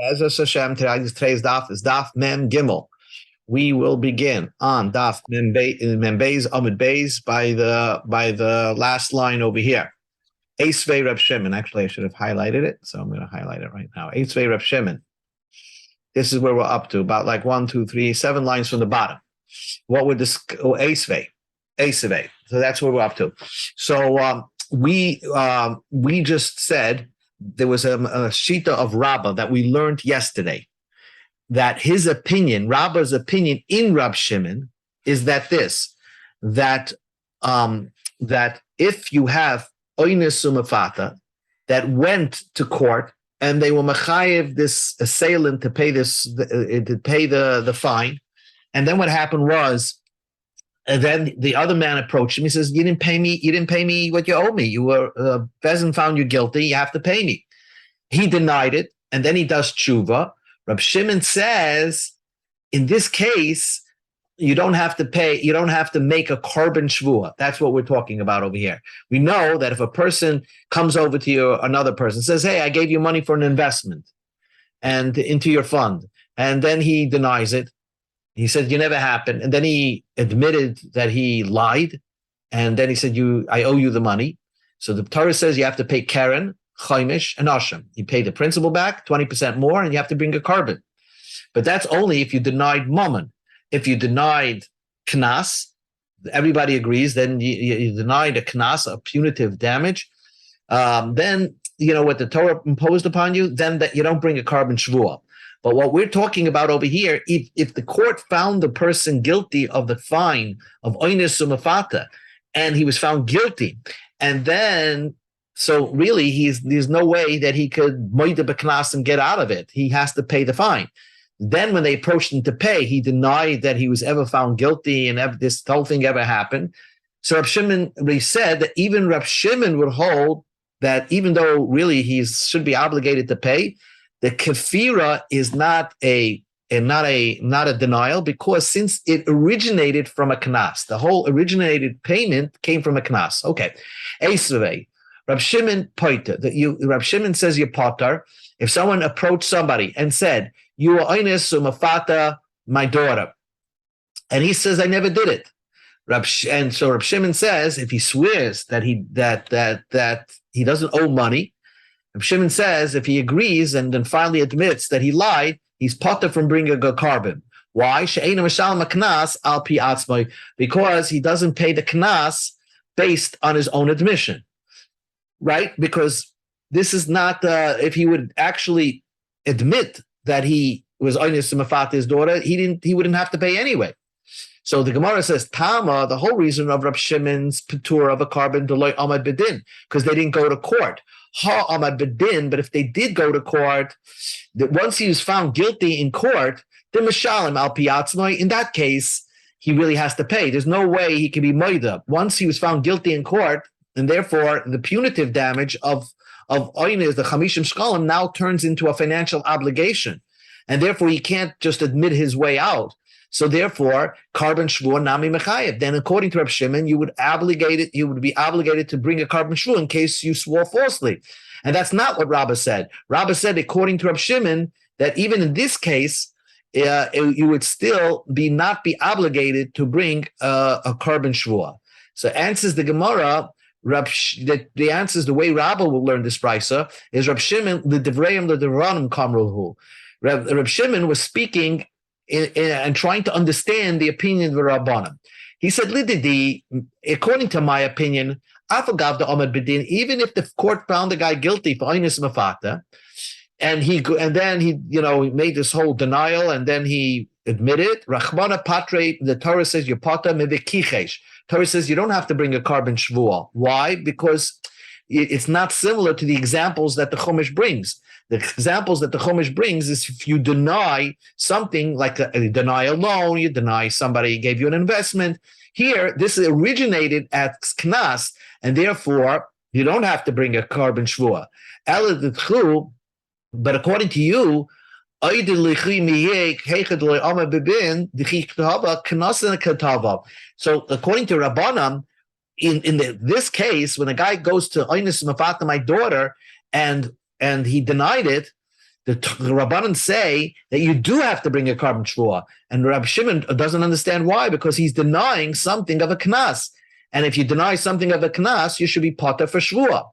As a Hashem, today's daf is daf mem gimel. We will begin on daf mem beis amud beis by the last line over here. Eisvei Reb Shimon. Actually, I should have highlighted it, so I'm going to highlight it right now. Eisvei Reb Shimon. This is where we're up to, about like 1, 2, 3, 7 lines from the bottom. What would this Eisvei? So that's where we're up to. So we just said there was a shita of Rabbah that we learned yesterday, that his opinion, Rabbah's opinion in Rab Shimon, is that that if you have oines umafata that went to court and they were mechayev this assailant to pay the fine, and then what happened was, and then the other man approached him. He says, "You didn't pay me what you owe me. You were Bezin found you guilty. You have to pay me." He denied it, and then he does tshuva. Rab Shimon says, in this case, you don't have to pay. You don't have to make a korban shvua. That's what we're talking about over here. We know that if a person comes over to you, another person says, "Hey, I gave you money for an investment, and into your fund," and then he denies it. He said, "You never happened." And then he admitted that he lied. And then he said, I owe you the money. So the Torah says you have to pay Keren, Chaimish, and Asham. You pay the principal back, 20% more, and you have to bring a carbon. But that's only if you denied Mammon. If you denied Knas, everybody agrees, then you denied a Knas, a punitive damage. Then, what the Torah imposed upon you, then that you don't bring a carbon shvuah. But what we're talking about over here, if the court found the person guilty of the fine of oines umafata, and he was found guilty, and then, so really there's no way that he could moida b'knas and get out of it. He has to pay the fine. Then when they approached him to pay, he denied that he was ever found guilty and this whole thing ever happened. So Rab Shimon said that even Rab Shimon would hold that even though really he should be obligated to pay, the kefira is not a denial, because since it originated from a knas, the whole originated payment came from a knas. Okay, Eisvei, Rab Shimon poiter. Rab Shimon says you're potter if someone approached somebody and said, "You are oines umafata, my daughter," and he says, "I never did it." And so Rab Shimon says if he swears that he doesn't owe money, Rab Shimon says if he agrees and then finally admits that he lied, he's potter from bringing a carbon. Why? Because he doesn't pay the knas based on his own admission, right? Because this is not if he would actually admit that he was oines umafata his daughter, he wouldn't have to pay anyway. So the Gemara says, Tama, the whole reason of Rab Shimon's patur of a carbon deloy amad bedin, because they didn't go to court. Ha amad bedin, but if they did go to court, that once he was found guilty in court, then mishalim al piatzmai, in that case, he really has to pay. There's no way he can be moida. Once he was found guilty in court, and therefore the punitive damage of oines, the chamishim shkalim, now turns into a financial obligation. And therefore he can't just admit his way out. So therefore, carbon shvur nami mechayev. Then, according to Rab Shimon, you would be obligated to bring a carbon shvur in case you swore falsely, and that's not what Rabbah said. Rabbah said, according to Rab Shimon, that even in this case, you would still not be obligated to bring a carbon shvur. So, answers the Gemara. The answers the way Rabbah will learn this brisa is Rab Shimon l'divrayim l'divranim kamruhu. Rab Shimon was speaking and trying to understand the opinion of the Rabbanim. He said, "Lididi, according to my opinion, afagav the Amad Bedin, even if the court found the guy guilty for oines mafata, and then he made this whole denial, and then he admitted, Rachmana patre, the Torah says yopata mevikichesh. Torah says you don't have to bring a carbon shvuah. Why? Because it's not similar to the examples that the Chumash brings. The examples that the Chumash brings is if you deny something, like you deny a loan, you deny somebody gave you an investment. Here, this originated at Knas, and therefore you don't have to bring a carbon shvuah. But according to you, so according to Rabbanan, in this case, when a guy goes to oines mafata, my daughter, and he denied it, The Rabbanan say that you do have to bring a carbon shvua, and Rabbi Shimon doesn't understand why, because he's denying something of a knas. And if you deny something of a knas, you should be potter for shvua.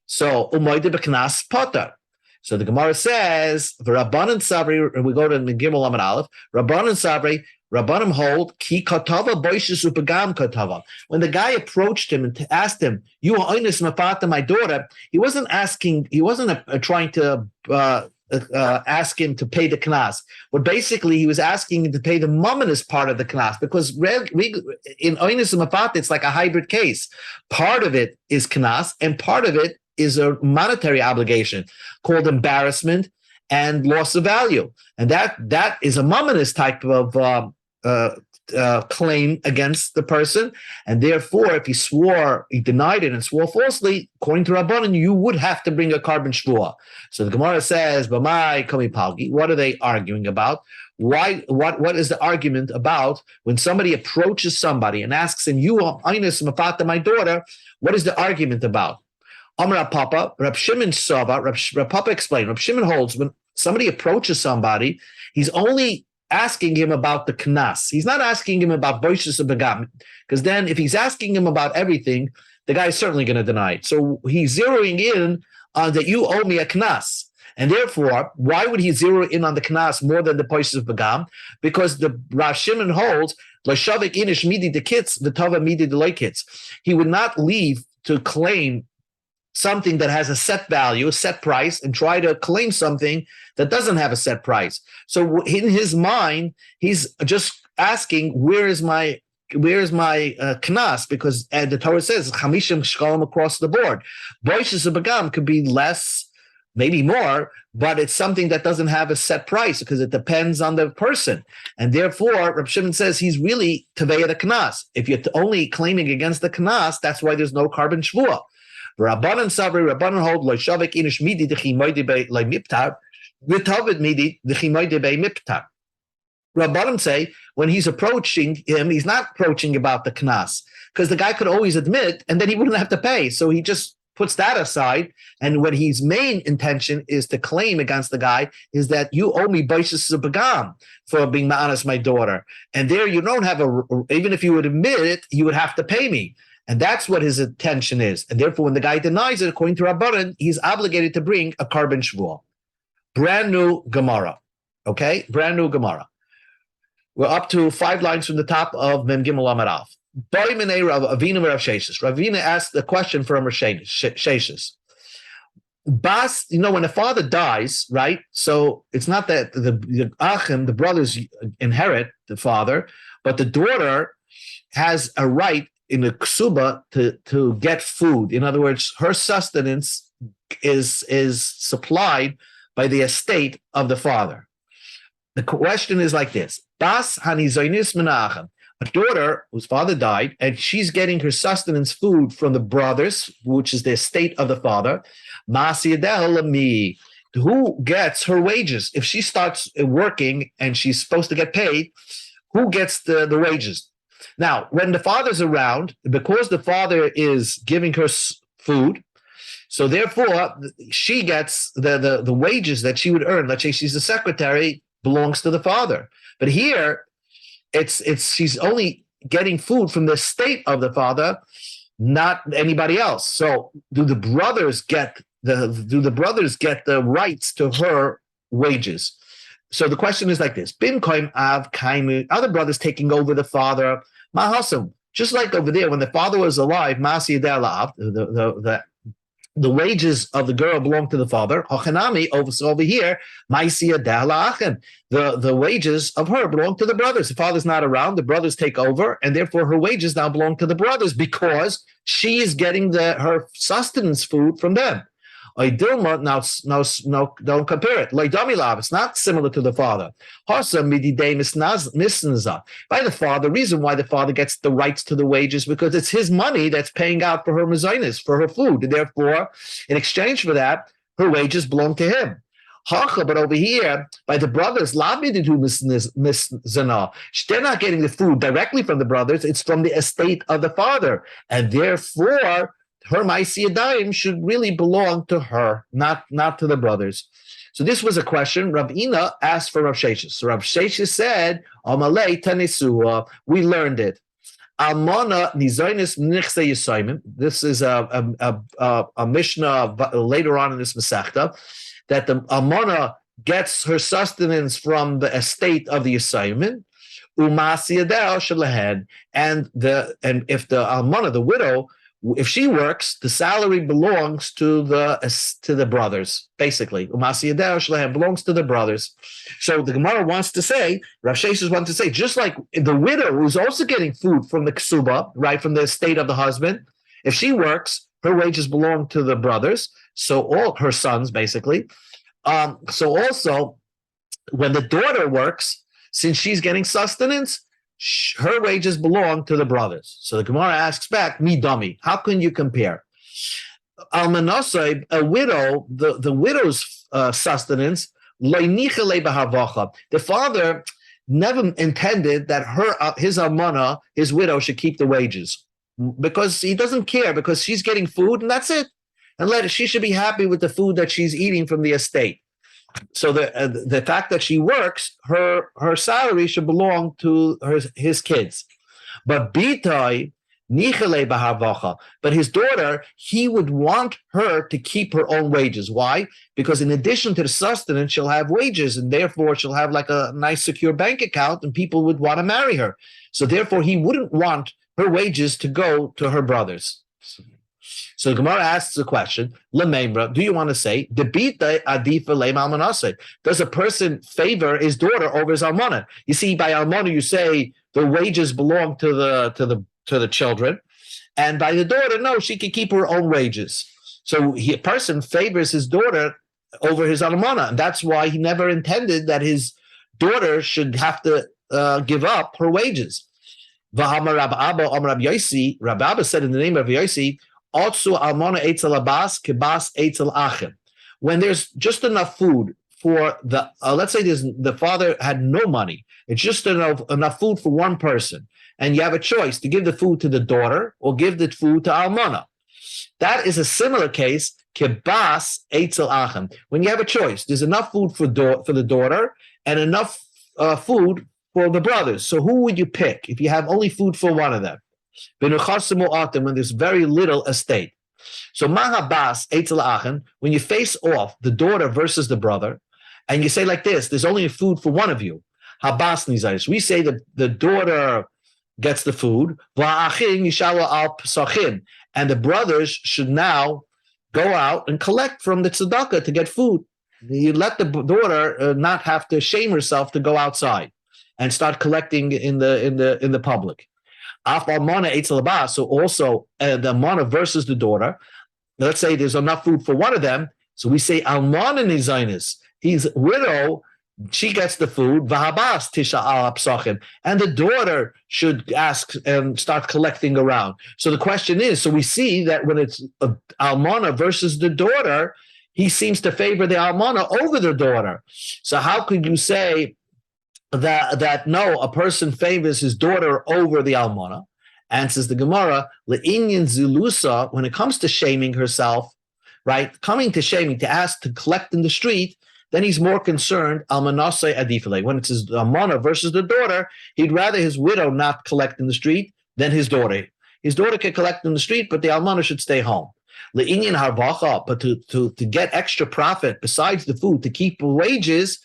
So umoide b'knas potter. So the Gemara says, "Rabbanan sabri." We go to Gimel Amud Aleph. Rabbanan sabri. Rabbanim hold ki katava boishes upagam katava. When the guy approached him and asked him, "You are oinus mafata, my daughter," he wasn't asking. He wasn't trying to ask him to pay the knas. But basically, he was asking him to pay the mumminous part of the knas, because in oinus mafata, it's like a hybrid case. Part of it is knas, and part of it is a monetary obligation called embarrassment and loss of value, and that is a mumminous type of claim against the person, and therefore, if he denied it and swore falsely, according to Rabbanan, you would have to bring a carbon shvua. So the Gemara says, "B'mai kami palgi." What are they arguing about? Why? What is the argument about when somebody approaches somebody and asks him, "You are Inus Mafata, my daughter"? What is the argument about? Amar Papa, Rab Shimon Saba, Rab Papa explained. Rab Shimon holds when somebody approaches somebody, he's only asking him about the knas. He's not asking him about boishes of begam, because then if he's asking him about everything, the guy is certainly going to deny it. So he's zeroing in on that you owe me a knas. And therefore, why would he zero in on the knas more than the boishes of begam? Because the Rab Shimon holds, L'shavik inish midi the kits, v'tava midi the loikits. He would not leave to claim something that has a set value, a set price, and try to claim something that doesn't have a set price. So in his mind, he's just asking, where is my knas? Because the Torah says chamishim shkalim across the board. Boishes of begam could be less, maybe more, but it's something that doesn't have a set price because it depends on the person. And therefore, Reb Shimon says he's really teveya the knas. If you're only claiming against the knas, that's why there's no carbon shvua. Rabbanan sabri, Rabbanan hold loishavik inish midi dechimoide be miptar, v'tavid midi dechimoide be miptar. Rabbanan say when he's approaching him, he's not approaching about the knas, because the guy could always admit, and then he wouldn't have to pay. So he just puts that aside, and when his main intention is to claim against the guy is that you owe me baishas begam for being ma'anas my daughter, and there you don't have even if you would admit it, you would have to pay me. And that's what his intention is. And therefore, when the guy denies it, according to Rabbanan, he's obligated to bring a carbon shvua. Brand new Gemara. Okay? Brand new Gemara. We're up to 5 lines from the top of Mem Gimel Amud Aleph. Ravina asked the question from Sheshes. Bas, when a father dies, right? So it's not that the Achim, the brothers, inherit the father, but the daughter has a right in the ksuba to get food. In other words, her sustenance is supplied by the estate of the father. The question is like this: Bas hanizoinis menachem, a daughter whose father died, and she's getting her sustenance food from the brothers, which is the estate of the father. Masiyadeh, who gets her wages? If she starts working and she's supposed to get paid, who gets the wages? Now, when the father's around, because the father is giving her food, so therefore she gets the wages that she would earn. Let's say she's a secretary, belongs to the father. But here, it's she's only getting food from the estate of the father, not anybody else. So do the brothers get the rights to her wages? So the question is like this: Bin koim av kaimu, other brothers taking over the father. Mahasam, just like over there, when the father was alive, Masi Adelav, the wages of the girl belong to the father. Hochanami, over here, Maisi Adela, the wages of her belong to the brothers. The father's not around, the brothers take over, and therefore her wages now belong to the brothers because she is getting her sustenance food from them. Now, don't compare it. It's not similar to the father. By the father, the reason why the father gets the rights to the wages because it's his money that's paying out for her mezainis, for her food. And therefore, in exchange for that, her wages belong to him. But over here, by the brothers, they're not getting the food directly from the brothers. It's from the estate of the father. And therefore, her Maisi Yadayim should really belong to her, not to the brothers. So this was a question Rav Ina asked for Rav Sheshes. So Rav Sheshes said, Amalei Tanesua, we learned it. Almana Nizonis Nichse Yisayim. This is a Mishnah later on in this Masechta, that the Almana gets her sustenance from the estate of the Yisayim. Umasi Adel Shalahed. And if the Almana, the widow, if she works, the salary belongs to the brothers, basically. Umasi Adel Shalahed belongs to the brothers. So the Gemara wants to say, Rav Sheshes wants to say, just like the widow who's also getting food from the ksuba, right, from the estate of the husband, if she works, her wages belong to the brothers, so all her sons, basically. So also, when the daughter works, since she's getting sustenance, her wages belong to the brothers. So the Gemara asks back, mi dummy, how can you compare? Almanasai, a widow, the widow's sustenance, the father never intended that his almana, his widow, should keep the wages, because he doesn't care, because she's getting food and that's it. And she should be happy with the food that she's eating from the estate. So the fact that she works, her salary should belong to his kids. But Bitai, but his daughter, he would want her to keep her own wages. Why? Because in addition to the sustenance, she'll have wages, and therefore she'll have like a nice secure bank account, and people would want to marry her. So therefore he wouldn't want her wages to go to her brothers. So the Gemara asks the question, Lememra, do you want to say, does a person favor his daughter over his almana? You see, by almana you say the wages belong to the children, and by the daughter, no, she can keep her own wages. So a person favors his daughter over his almana, and that's why he never intended that his daughter should have to give up her wages. Rab Abba said in the name of Yosi, when there's just enough food for let's say the father had no money, it's just enough food for one person, and you have a choice to give the food to the daughter or give the food to almana. That is a similar case, kibas eitzel achem. When you have a choice, there's enough food for the daughter and enough food for the brothers. So who would you pick if you have only food for one of them? When there's very little estate. So mahabas eitzel achem, when you face off the daughter versus the brother, and you say like this, there's only food for one of you. Habas nizayis. We say that the daughter gets the food, and the brothers should now go out and collect from the tzedakah to get food. You let the daughter not have to shame herself to go outside and start collecting in the public. So also the almana versus the daughter. Let's say there's enough food for one of them, so we say almana nizaynis. He's widow. She gets the food, v'habas tisha al psachim, and the daughter should ask and start collecting around. So the question is, so we see that when it's almana versus the daughter, he seems to favor the almana over the daughter. So how could you say that no, a person favors his daughter over the almana? Answers the Gemara, le'inyan zilusa, when it comes to shaming herself, right, coming to shaming, to ask to collect in the street, then he's more concerned, almanasai adifale. When it's his almana versus the daughter, he'd rather his widow not collect in the street than his daughter. His daughter can collect in the street, but the almana should stay home. Le'inyan harvacha, but to get extra profit besides the food, to keep wages,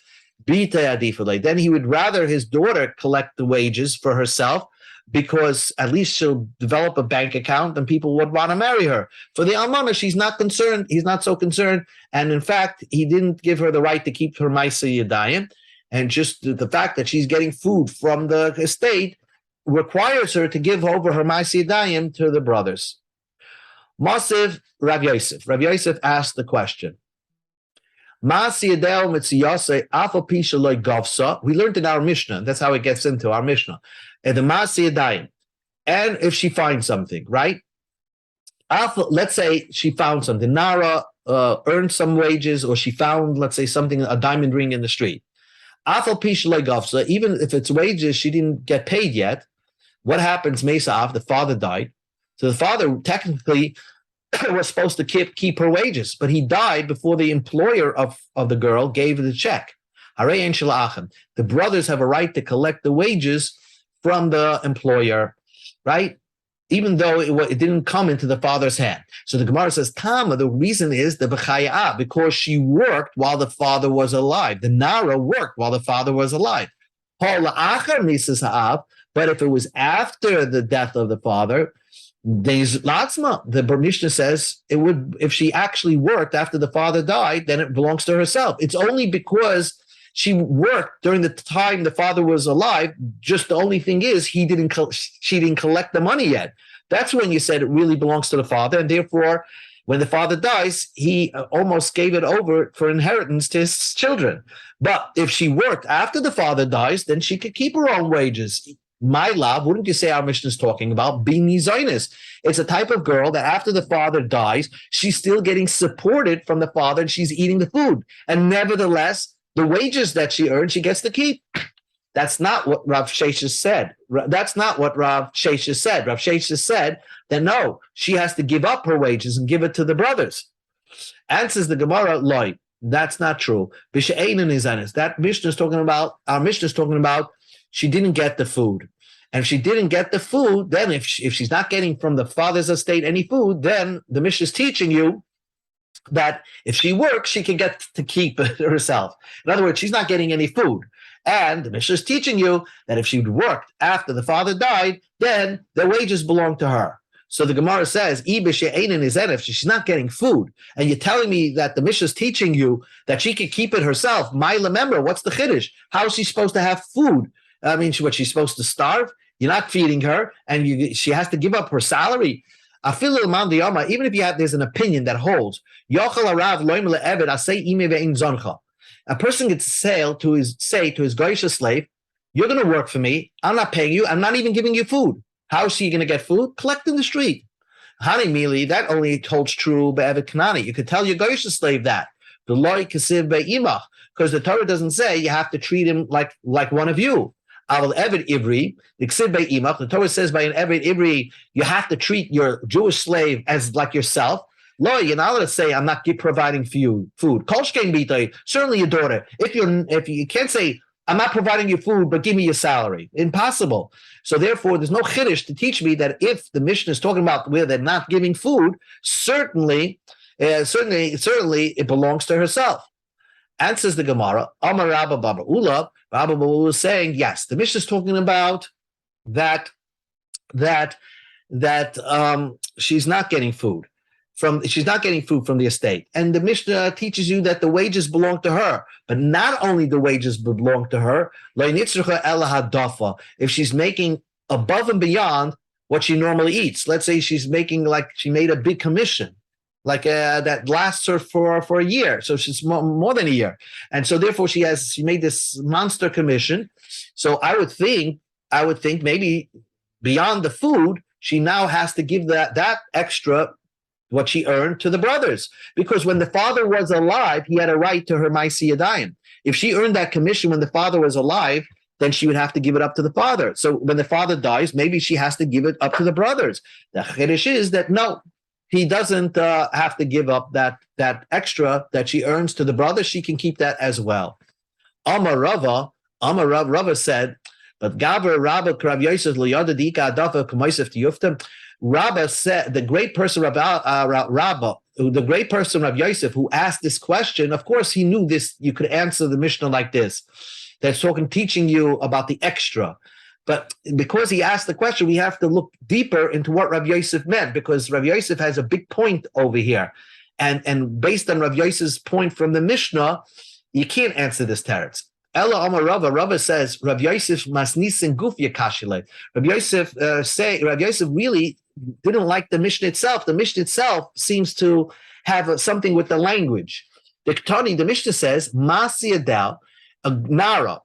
bita adifale. Then he would rather his daughter collect the wages for herself, because at least she'll develop a bank account and people would want to marry her. For the almana, she's not concerned. He's not so concerned. And in fact, he didn't give her the right to keep her ma'aseh yadayim. And just the fact that she's getting food from the estate requires her to give over her ma'aseh yadayim to the brothers. Masiv Rav Yosef. Rav Yosef asked the question. We learned in our Mishnah, that's how it gets into our Mishnah. And the Ma'aseh Yadayim, and if she finds something, right? Let's say she found something. Nara earned some wages, or she found, let's say, something, a diamond ring in the street. Even if it's wages, she didn't get paid yet. What happens, Mesav? The father died. So the father technically was supposed to keep her wages, but he died before the employer of the girl gave her the check. The brothers have a right to collect the wages from the employer, right? Even though it didn't come into the father's hand. So the Gemara says, Tama, the reason is the b'chaya, because she worked while the father was alive. The Nara worked while the father was alive. But if it was after the death of the father, the Mishnah says it would, if she actually worked after the father died, then it belongs to herself. It's only because she worked during the time the father was alive. Just the only thing is she didn't collect the money yet. That's when you said it really belongs to the father, and therefore, when the father dies, he almost gave it over for inheritance to his children. But if she worked after the father dies, then she could keep her own wages. My love, wouldn't you say our Mishnah is talking about bini zaynis? It's a type of girl that after the father dies, she's still getting supported from the father, and she's eating the food, and nevertheless, the wages that she earned, she gets to keep. That's not what Rav Sheshes said. That's not what Rav Sheshes said. Rav Sheshes said that no, she has to give up her wages and give it to the brothers. Answers the Gemara, loy. That's not true. That Mishnah is talking about, our Mishnah is talking about she didn't get the food. And if she didn't get the food, then if she's not getting from the father's estate any food, then the Mishnah is teaching you that if she works, she can get to keep herself. In other words, she's not getting any food. And the Mishnah is teaching you that if she worked after the father died, then the wages belong to her. So the Gemara says, if she's not getting food, and you're telling me that the Mishnah is teaching you that she can keep it herself, remember, what's the chiddush? How is she supposed to have food? I mean, she's supposed to starve? You're not feeding her, and she has to give up her salary. Even if there's an opinion that holds, a person gets say to his goyish slave, you're going to work for me. I'm not paying you. I'm not even giving you food. How is she going to get food? Collect in the street. Hani mili, that only holds true be'evet kanani. You could tell your goyish slave that. The loy kasiv be'imach, because the Torah doesn't say you have to treat him like one of you. Aval Eved Ivri, the Torah says by an Eved Ivri, you have to treat your Jewish slave as like yourself. Lo, you're not allowed to say, I'm not providing for you food. Certainly your daughter. If you can't say, I'm not providing you food, but give me your salary. Impossible. So therefore, there's no chiddush to teach me that if the Mishnah is talking about where they're not giving food, certainly it belongs to herself. Answers the Gemara, Amar Rabba Baba Ula. Rabba was saying, yes, the Mishnah is talking about that she's not getting food from the estate, and the Mishnah teaches you that the wages belong to her. But not only the wages belong to her, if she's making above and beyond what she normally eats. Let's say she's making she made a big commission, that lasts her for a year, so she's more than a year, and so therefore she made this monster commission. So I would think maybe beyond the food, she now has to give that extra what she earned to the brothers, because when the father was alive, he had a right to her Maisi Yadayim. If she earned that commission when the father was alive, then she would have to give it up to the father. So when the father dies, maybe she has to give it up to the brothers. The chiddush is that no, he doesn't have to give up that extra that she earns to the brother. She can keep that as well. Amar Rava said, but Gaber Rabba Krav Yosef L'Yada Dika Adafa K'Moisef Tiyuftim. Rabba said, the great person the great person Rav Yosef who asked this question, of course he knew this. You could answer the Mishnah like this. That's teaching you about the extra. But because he asked the question, we have to look deeper into what Rav Yosef meant, because Rav Yosef has a big point over here. And based on Rav Yosef's point from the Mishnah, you can't answer this teretz. Ella Amar Rava says, Rav Yosef masnisin guf yakashile. Rav Yosef really didn't like the Mishnah itself. The Mishnah itself seems to have something with the language. The Mishnah says, Masi Adal, a Nara,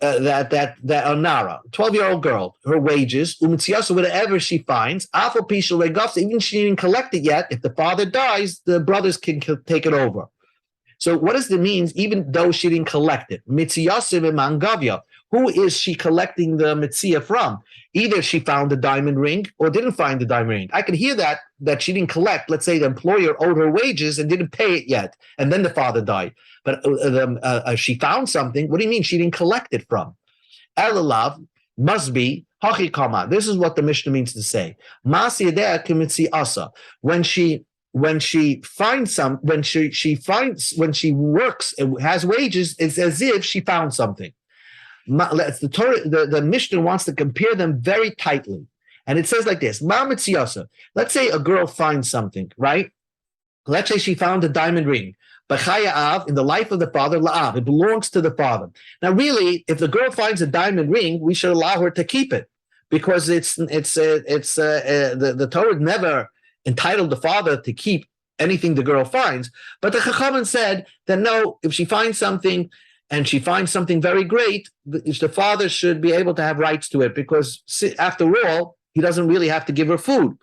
that a Nara, 12-year-old girl, her wages, whatever she finds, even she didn't collect it yet. If the father dies, the brothers can take it over. So what does it mean, even though she didn't collect it? Mitziyasim Mangavya. Who is she collecting the mitzvah from? Either she found the diamond ring or didn't find the diamond ring. I can hear that she didn't collect. Let's say the employer owed her wages and didn't pay it yet, and then the father died. But she found something. What do you mean she didn't collect it from? Elalav must be hachikama. This is what the Mishnah means to say. When she finds when she works and has wages, it's as if she found something. The Torah, the Mishnah wants to compare them very tightly, and it says like this: let's say a girl finds something, right? Let's say she found a diamond ring. In the life of the father, la'av, it belongs to the father. Now, really, if the girl finds a diamond ring, we should allow her to keep it, because the Torah never entitled the father to keep anything the girl finds. But the Chachamim said that no, if she finds something and she finds something very great, the father should be able to have rights to it, because after all, he doesn't really have to give her food.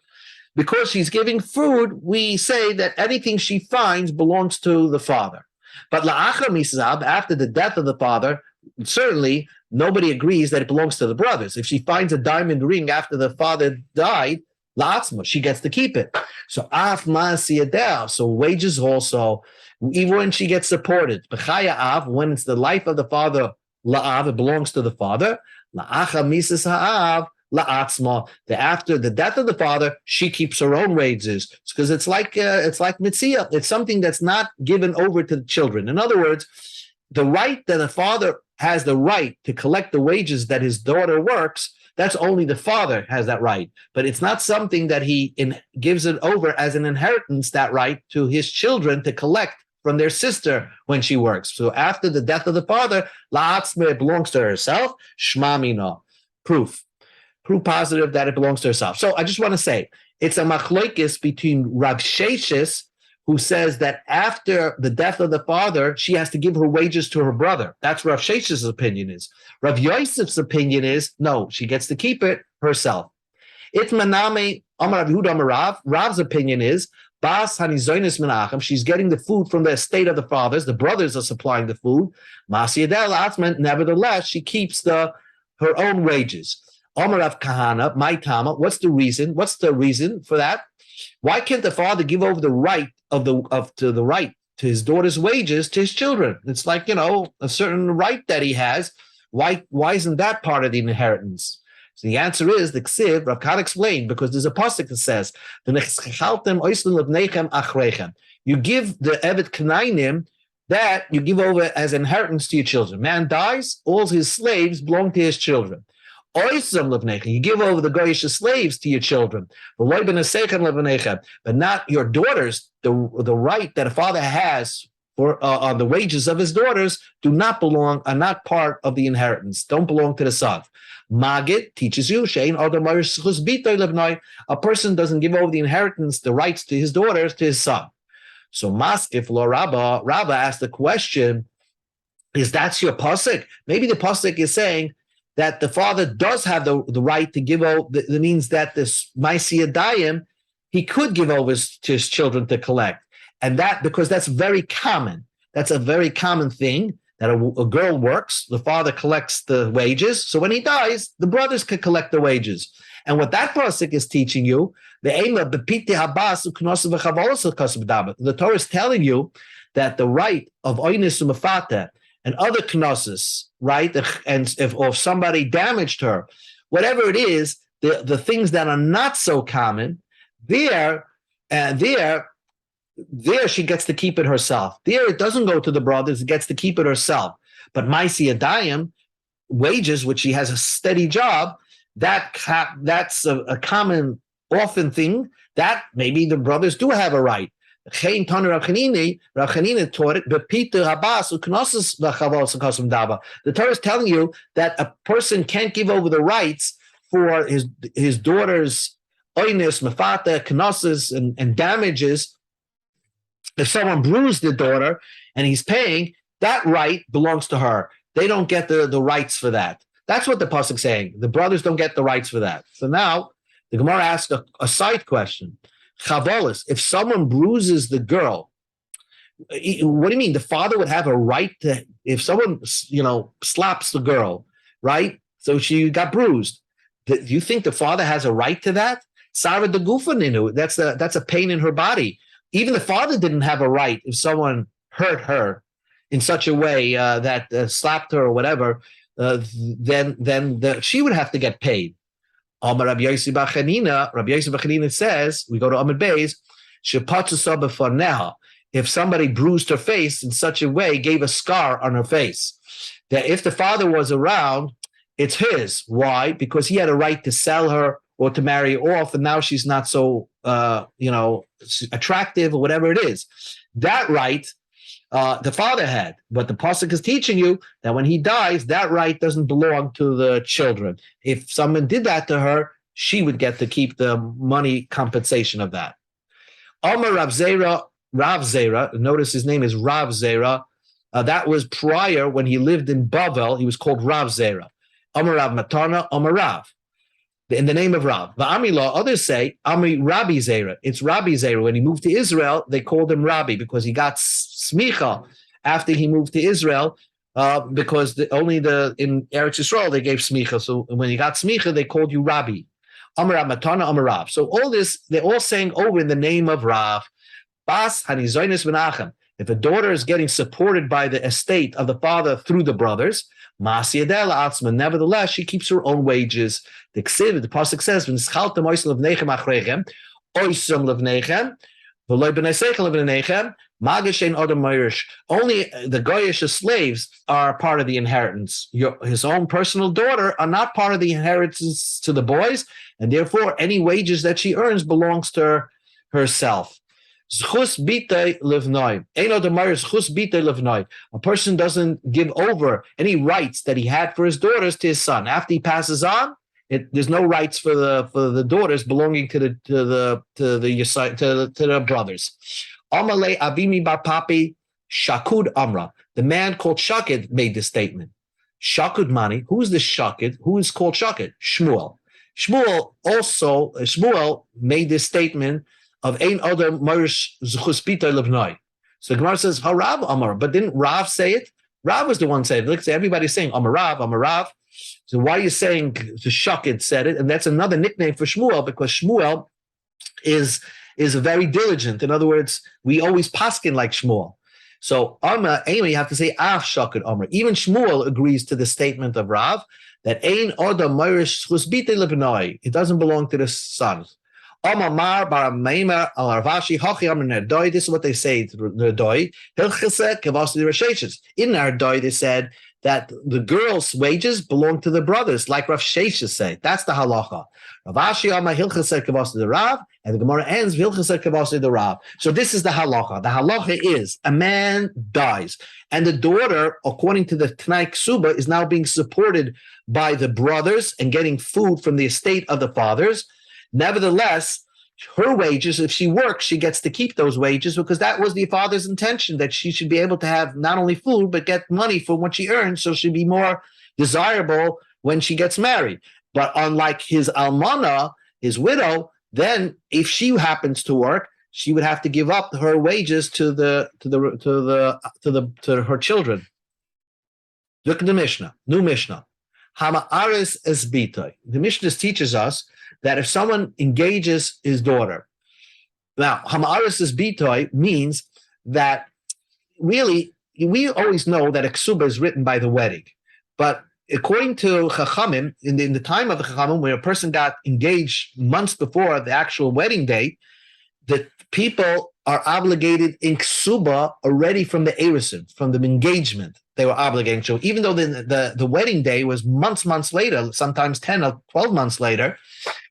Because she's giving food, we say that anything she finds belongs to the father. But la'achar misab, after the death of the father, certainly nobody agrees that it belongs to the brothers. If she finds a diamond ring after the father died, la'atzma, she gets to keep it. So af ma'asiyadeh, so wages also, even when she gets supported. B'chaya av, when it's the life of the father, la'av, it belongs to the father. La'achar misas ha'av, la'atzma, after the death of the father, she keeps her own wages, because it's like mitzvah. It's something that's not given over to the children. In other words, the right that the father has the right to collect the wages that his daughter works, that's only the father has that right. But it's not something that he gives it over as an inheritance, that right, to his children to collect from their sister when she works. So after the death of the father, la'atzma, it belongs to herself. Shma mina, proof positive that it belongs to herself. So I just want to say, it's a machloikis between Rav Sheshis, who says that after the death of the father, she has to give her wages to her brother. That's Rav Sheshis' opinion is. Rav Yosef's opinion is, no, she gets to keep it herself. Itmaname Amar Rav Yehuda Amar Rav, Rav's opinion is, Bas hanizonis menachem, she's getting the food from the estate of the fathers, the brothers are supplying the food. Masiyadel Atzman, nevertheless, she keeps her own wages. Amar Rav Kahana, my Tama, what's the reason? What's the reason for that? Why can't the father give over the right to his daughter's wages to his children? It's like, a certain right that he has. Why isn't that part of the inheritance? So the answer is the Ksiv, Rav Kahana explained, because there's a pasuk that says, you give the Evet Kanainim that you give over as inheritance to your children. Man dies, all his slaves belong to his children. You give over the goyish slaves to your children, but not your daughters. The right that a father has for on the wages of his daughters are not part of the inheritance. Don't belong to the son. Magid teaches you a person doesn't give over the inheritance, the rights to his daughters, to his son. So Maskif lo Rabba asked the question: is that's your pasuk? Maybe the pasuk is saying that the father does have the right to give over. That means that this Maisiyadayim, he could give over to his children to collect. And that, because that's very common. That's a very common thing, that a girl works, the father collects the wages. So when he dies, the brothers can collect the wages. And what that pasuk is teaching you, the Torah is telling you that the right of oinis umafata and other knossos, right? And if somebody damaged her, whatever it is, the things that are not so common, there she gets to keep it herself. There it doesn't go to the brothers, it gets to keep it herself. But Maisi Adayim, wages, which she has a steady job, that's a common, often thing that maybe the brothers do have a right. Rav Chanina taught it. The Torah is telling you that a person can't give over the rights for his daughter's oinus, mafata, knossos, and damages. If someone bruised the daughter and he's paying, that right belongs to her. They don't get the rights for that. That's what the pasuk is saying. The brothers don't get the rights for that. So now the Gemara asks a side question. Chavolis, if someone bruises the girl, What do you mean? The father would have a right to, if someone, slaps the girl, right? So she got bruised. Do you think the father has a right to that? Sarah de Gufaninu, that's a pain in her body. Even the father didn't have a right if someone hurt her in such a way that slapped her or whatever. Then she would have to get paid. Amar Rabbi Yossi Bachanina says, we go to Amid Beis, if somebody bruised her face in such a way, gave a scar on her face, that if the father was around, it's his. Why? Because he had a right to sell her or to marry off, and now she's not so attractive or whatever it is. That right the father had, but the pasuk is teaching you that when he dies, that right doesn't belong to the children. If someone did that to her, she would get to keep the money compensation of that. Amar Rav Zera, notice his name is Rav Zera. That was prior when he lived in Bavel. He was called Rav Zera. Amar Rav Matana, Amar Rav. In the name of Rav. Va'amila, others say, Amri Rabbi Zera. It's Rabbi Zera. When he moved to Israel, they called him Rabbi because he got smicha after he moved to Israel, because in Eretz Yisrael, they gave smicha. So when he got smicha, they called you Rabbi. Amar Rav Matana, Amar Rav. So all this, they're all saying over in the name of Rav. Bas Hanizoinus Menachem. If a daughter is getting supported by the estate of the father through the brothers, nevertheless, she keeps her own wages. The pasuk says, only the goyish slaves are part of the inheritance. His own personal daughter are not part of the inheritance to the boys, and therefore any wages that she earns belongs to herself. A person doesn't give over any rights that he had for his daughters to his son. After he passes on, there's no rights for the daughters belonging to the brothers. Amale Avimi Bar Papi Shakud Amra. The man called Shakid made this statement. Shakud Mani. Who is this Shakid? Who is called Shakid? Shmuel. Shmuel made this statement of Ein Adam Marish Zuchuspita Levnoi. So Gemara says, Harav Amar, but didn't Rav say it? Rav was the one saying it. Look, everybody's saying Amar Rav. So why are you saying the Shakid said it? And that's another nickname for Shmuel, because Shmuel is very diligent. In other words, we always paskin like Shmuel. So Amar, anyway, you have to say Av Shakid Amar. Even Shmuel agrees to the statement of Rav that Ein Adam Marish Zuchuspita Levnoi. It doesn't belong to the sons. This is what they say to the Doi. In Nardoi, they said that the girls' wages belong to the brothers, like Rav Sheshes say. That's the halacha. Rav Ashi Amar Hilchasek Kavos the Rav, and the Gemara ends Hilchasek Kavos the Rav. So this is the halacha. The halacha is a man dies, and the daughter, according to the Tanai Ksuba, is now being supported by the brothers and getting food from the estate of the fathers. Nevertheless, her wages, if she works, she gets to keep those wages, because that was the father's intention, that she should be able to have not only food, but get money for what she earns, so she'd be more desirable when she gets married. But unlike his almana, his widow, then if she happens to work, she would have to give up her wages to her children. Look at the Mishnah, new Mishnah. Hama aris es bitoi. The Mishnah teaches us that if someone engages his daughter, now Hamaris is bitoi means that really we always know that a ksuba is written by the wedding, but according to Chachamim, in the time of the Chachamim, where a person got engaged months before the actual wedding day, the people are obligated in ksuba already from the erusin, from the engagement. They were obligated. So even though the wedding day was months later, sometimes 10 or 12 months later,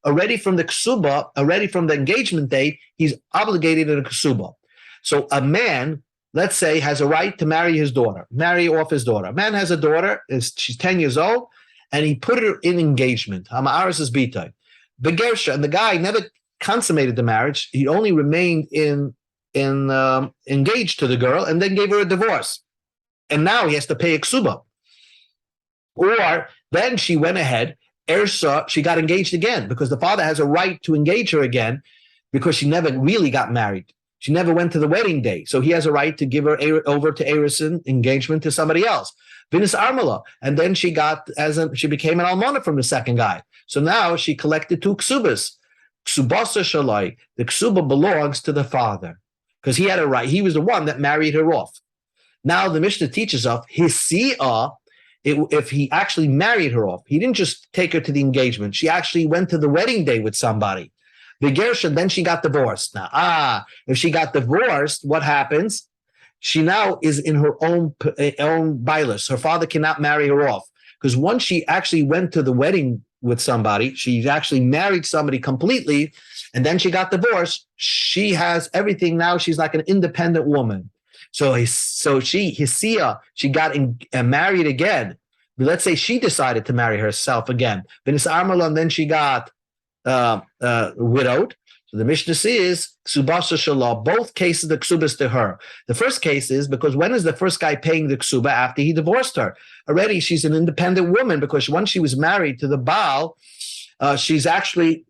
already from the ksuba, already from the engagement day, he's obligated in a ksuba. So a man, let's say, has a right to marry his daughter, marry off his daughter. A man has a daughter, she's 10 years old, and he put her in engagement. Hamaris is bitay. Begersha, and the guy never consummated the marriage. He only remained engaged to the girl and then gave her a divorce. And now he has to pay a ksuba. Or then she went ahead, she got engaged again, because the father has a right to engage her again, because she never really got married. She never went to the wedding day. So he has a right to give her over to Erison engagement to somebody else. Vinis Armala. And then she became an almana from the second guy. So now she collected 2 ksubas. Ksubasa shalai. The ksuba belongs to the father because he had a right. He was the one that married her off. Now the Mishnah teaches us hisia. If he actually married her off, he didn't just take her to the engagement. She actually went to the wedding day with somebody. The Gersha, then she got divorced. Now, if she got divorced, what happens? She now is in her own bailus. Her father cannot marry her off because once she actually went to the wedding with somebody, she actually married somebody completely, and then she got divorced. She has everything now. She's like an independent woman. So she got married again. But let's say she decided to marry herself again. And then she got widowed. So the Mishnah says, Ksubasa Shalah, both cases the ksuba is to her. The first case is because when is the first guy paying the ksuba? After he divorced her. Already she's an independent woman because once she was married to the Baal, she's actually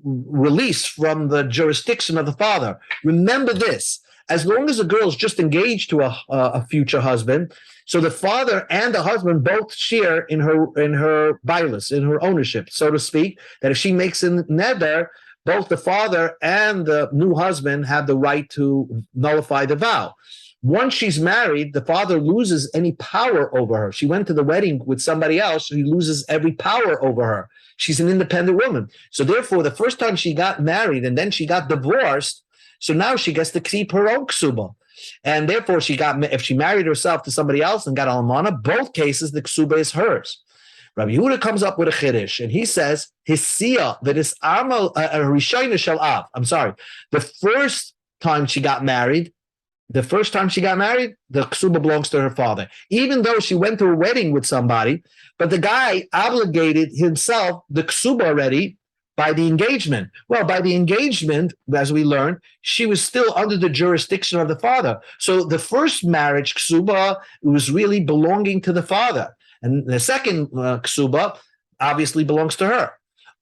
released from the jurisdiction of the father. Remember this. As long as the girl is just engaged to a future husband, so the father and the husband both share in her bailus, in her ownership, so to speak, that if she makes a neder, both the father and the new husband have the right to nullify the vow. Once she's married, the father loses any power over her. She went to the wedding with somebody else, so he loses every power over her. She's an independent woman. So therefore, the first time she got married and then she got divorced, so now she gets to keep her own ksuba. And therefore, if she married herself to somebody else and got almana, both cases, the ksuba is hers. Rabbi Yehuda comes up with a chiddush, and he says, hisia, that is amal rishayna shel av. I'm sorry. The first time she got married, the ksuba belongs to her father. Even though she went to a wedding with somebody, but the guy obligated himself the ksuba already by the engagement. Well, by the engagement, as we learned, she was still under the jurisdiction of the father. So the first marriage, ksuba, was really belonging to the father. And the second ksuba obviously belongs to her.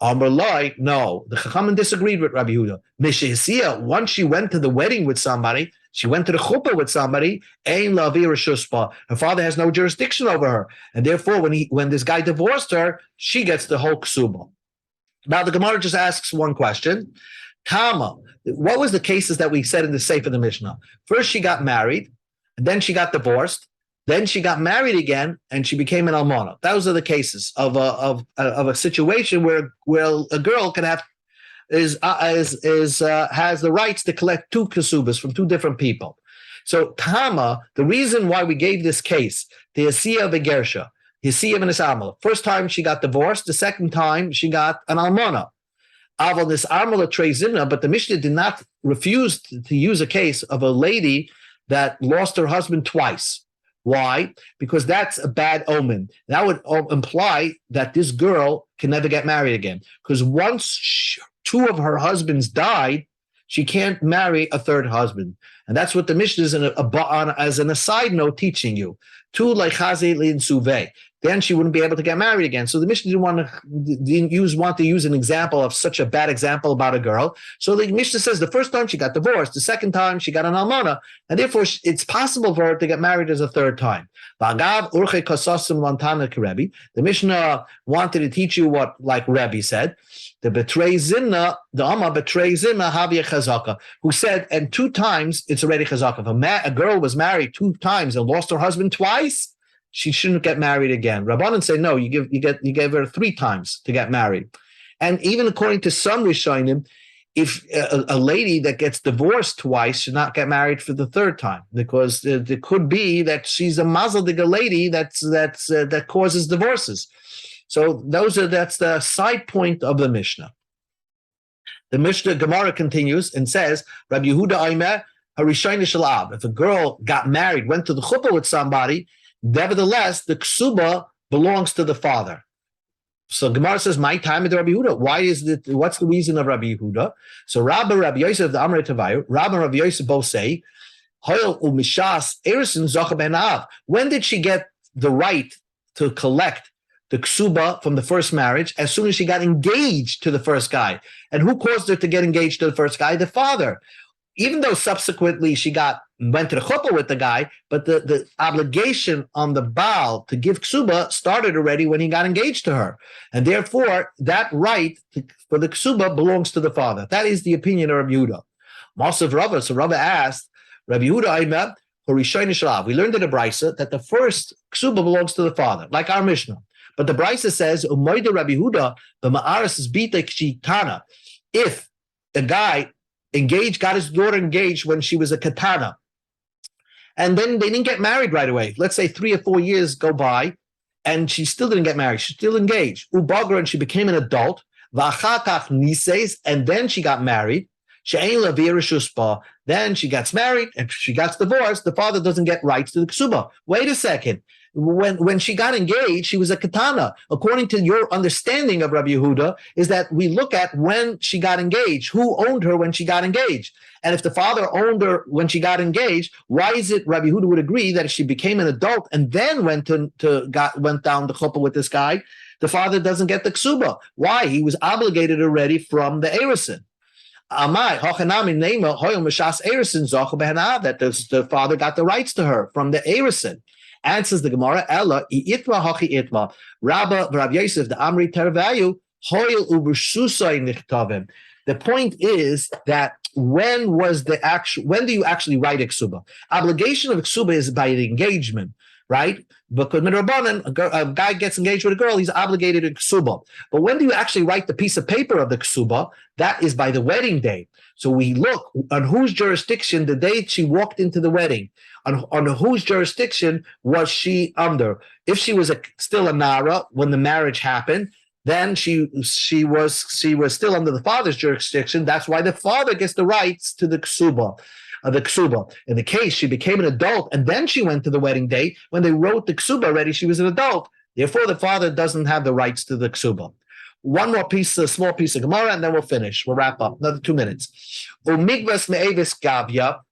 Amar Lai, no. The Chachamim disagreed with Rabbi Yehuda. Mishisia, once she went to the wedding with somebody, she went to the chuppah with somebody, ein lavi reshuspa. Her father has no jurisdiction over her. And therefore, when this guy divorced her, she gets the whole ksuba. Now, the Gemara just asks one question. Tama, what was the cases that we said in the Sefer of the Mishnah? First, she got married, and then she got divorced, then she got married again, and she became an almana. Those are the cases of a situation where a girl can have has the rights to collect 2 kesubas from 2 different people. So Tama, the reason why we gave this case, the Asiya Begersha, Hisiya and Amal. First time she got divorced. The second time she got an almana. Aval this armala trezimna, but the Mishnah did not refuse to use a case of a lady that lost her husband twice. Why? Because that's a bad omen. That would imply that this girl can never get married again. Because once 2 of her husbands died, she can't marry a third husband. And that's what the Mishnah is as an aside note teaching you. Tu leichaze lin suve. Then she wouldn't be able to get married again. So the Mishnah didn't want to use an example of such a bad example about a girl. So the Mishnah says the first time she got divorced, the second time she got an almana, and therefore it's possible for her to get married as a third time. The Mishnah wanted to teach you what, like Rebbe said, the betrei zimna, the Amma betrei zimna havia chazaka, who said, and 2 times it's already chazaka. If a girl was married 2 times and lost her husband twice, she shouldn't get married again. Rabbanan say no. You gave her 3 times to get married, and even according to some Rishonim, if a lady that gets divorced twice should not get married for the 3rd time, because it could be that she's a mazeldiga lady that causes divorces. So that's the side point of the Mishnah. The Mishnah Gemara continues and says, Rabbi Yehuda Aimer harishayna shalab. If a girl got married, went to the chuppah with somebody, nevertheless, the ksuba belongs to the father. So Gemara says, "My time with Rabbi Yehuda. Why is it? What's the reason of Rabbi Yehuda?" So Rabbi Yosef, the Amrei Tavayu, Rabbi and Rabbi Yosef both say, "Hoyel umishas erison zocha ben av." When did she get the right to collect the ksuba from the first marriage? As soon as she got engaged to the first guy. And who caused her to get engaged to the first guy? The father. even though subsequently she went to the chuppah with the guy, but the obligation on the Baal to give ksuba started already when he got engaged to her. And therefore, that right for the ksuba belongs to the father. That is the opinion of Rabbi Yehuda. Masav Rava, so Rava asked, Rabbi Yehuda, we learned in the Brisa that the first ksuba belongs to the father, like our Mishnah. But the Brisa says, Rabbi Yehuda, the Ma'aras is bita. If a guy got his daughter engaged when she was a katana, and then they didn't get married right away. Let's say 3 or 4 years go by, and she still didn't get married. She's still engaged. Ubagra, and she became an adult. V'achatach nises, and then she got married. Then she gets married, and she gets divorced. The father doesn't get rights to the ksuba. Wait a second. When she got engaged, she was a katana. According to your understanding of Rabbi Yehuda, is that we look at when she got engaged, who owned her when she got engaged. And if the father owned her when she got engaged, why is it Rabbi Yehuda would agree that if she became an adult and then went down the chuppah with this guy, the father doesn't get the ksuba? Why? He was obligated already from the erison. That the father got the rights to her from the erison. Answers the Gemara, Ella, itma hachi itma. Rabba Rav Yosef, the Amri Tervayu, hoil ubershusay nichtavim. The point is that when do you actually write a ksuba? Obligation of a ksuba is by the engagement, right? Because midrabanan, a guy gets engaged with a girl, he's obligated to ksuba. But when do you actually write the piece of paper of the ksuba? That is by the wedding day. So we look on whose jurisdiction the day she walked into the wedding. On whose jurisdiction was she under? If she was still a nara when the marriage happened, then she was still under the father's jurisdiction. That's why the father gets the rights to the ksuba. In the case she became an adult and then she went to the wedding day, when they wrote the ksuba already, she was an adult. Therefore, the father doesn't have the rights to the ksuba. One more piece, a small piece of Gemara, and then we'll finish. We'll wrap up. Another 2 minutes. Umigvas me'evis gavya.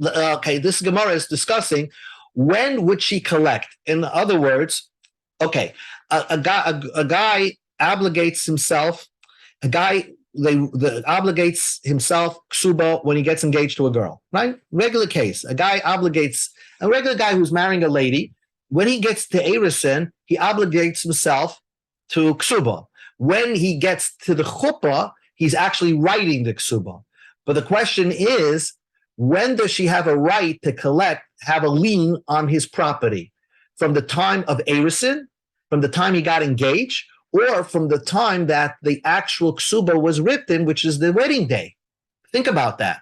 Okay, this Gemara is discussing when would she collect. In other words, okay, a guy obligates himself. Obligates himself ksuba when he gets engaged to a girl, right? Regular case. A regular guy who's marrying a lady, when he gets to erison, he obligates himself to ksuba. When he gets to the chuppah, he's actually writing the ksuba. But the question is, when does she have a right to have a lien on his property? From the time of erison, from the time he got engaged, or from the time that the actual ksuba was written, which is the wedding day? Think about that.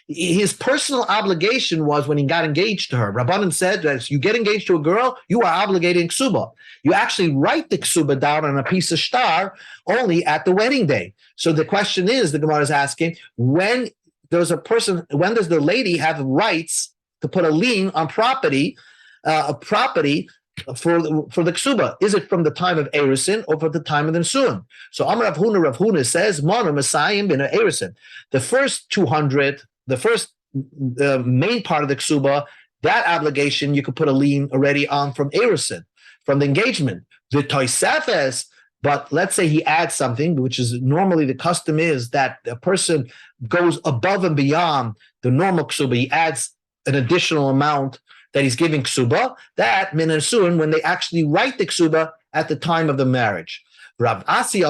His personal obligation was when he got engaged to her. Rabbanan said that if you get engaged to a girl, you are obligated in ksuba. You actually write the ksuba down on a piece of shtar only at the wedding day. So the question is, the Gemara is asking, when does the lady have rights to put a lien on property for the ksuba? Is it from the time of erison or from the time of the nesuin? So Amar Rav Huna says, Mona Messiah bin erison. The first 200, the main part of the ksuba, that obligation you could put a lien already on from erison, from the engagement. The toisefes, but let's say he adds something, which is normally the custom is that a person goes above and beyond the normal ksuba. He adds an additional amount that he's giving ksuba, that min nesuin, when they actually write the ksuba at the time of the marriage. Rav Asi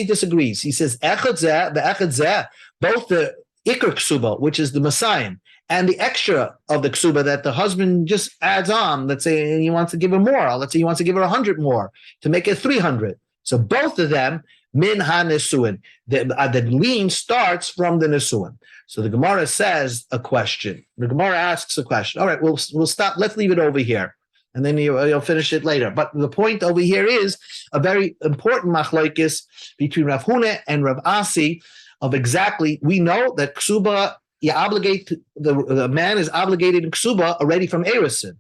disagrees. He says, both the ikr ksuba, which is the Messiah, and the extra of the ksuba that the husband just adds on, let's say he wants to give her more, let's say he wants to give her 100 more to make it 300. So both of them, min ha nesuin. The lien starts from the nesuin. So the Gemara says a question. The Gemara asks a question. All right, we'll stop. Let's leave it over here, and then you'll finish it later. But the point over here is a very important machlokes between Rav Huna and Rav Asi of exactly. We know that ksuba, the man is obligated in ksuba already from erison.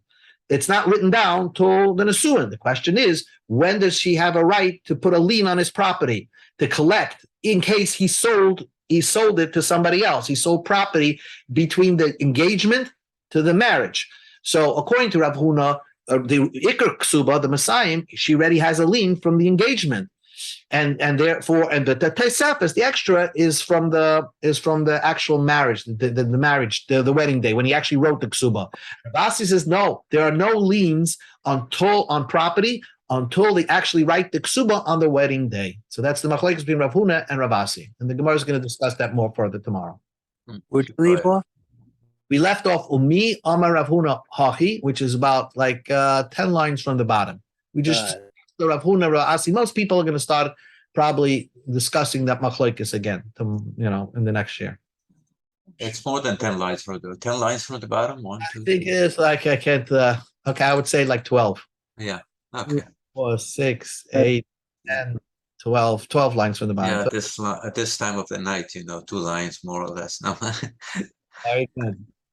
It's not written down till the nesuin. The question is, when does she have a right to put a lien on his property to collect in case he sold it to somebody else? He sold property between the engagement to the marriage. So according to Rav Huna, the ikr ksuba, the Messiah, she already has a lien from the engagement. and therefore, and the Tosefos, the extra, is from the actual marriage, the marriage, the wedding day when he actually wrote the ksuba. Ravasi says no, there are no liens on property until they actually write the ksuba on the wedding day. So that's the machlekes between Rav Huna and Ravasi, and the Gemara is going to discuss that more further tomorrow. Would you leave off? We left off Umi Amar Rav Huna Hachi, which is about 10 lines from the bottom. We just the Rav Huna Ravasi. Most people are going to start probably discussing that machlekes again, in the next year. It's more than 10 lines from the 10 lines from the bottom. 1, 2, 3. I think it's I can't. Okay, I would say 12. Yeah. Okay. 4, 6, 8, 10, 12 lines from the bottom. Yeah, at this time of the night, 2 lines more or less. No. Very good.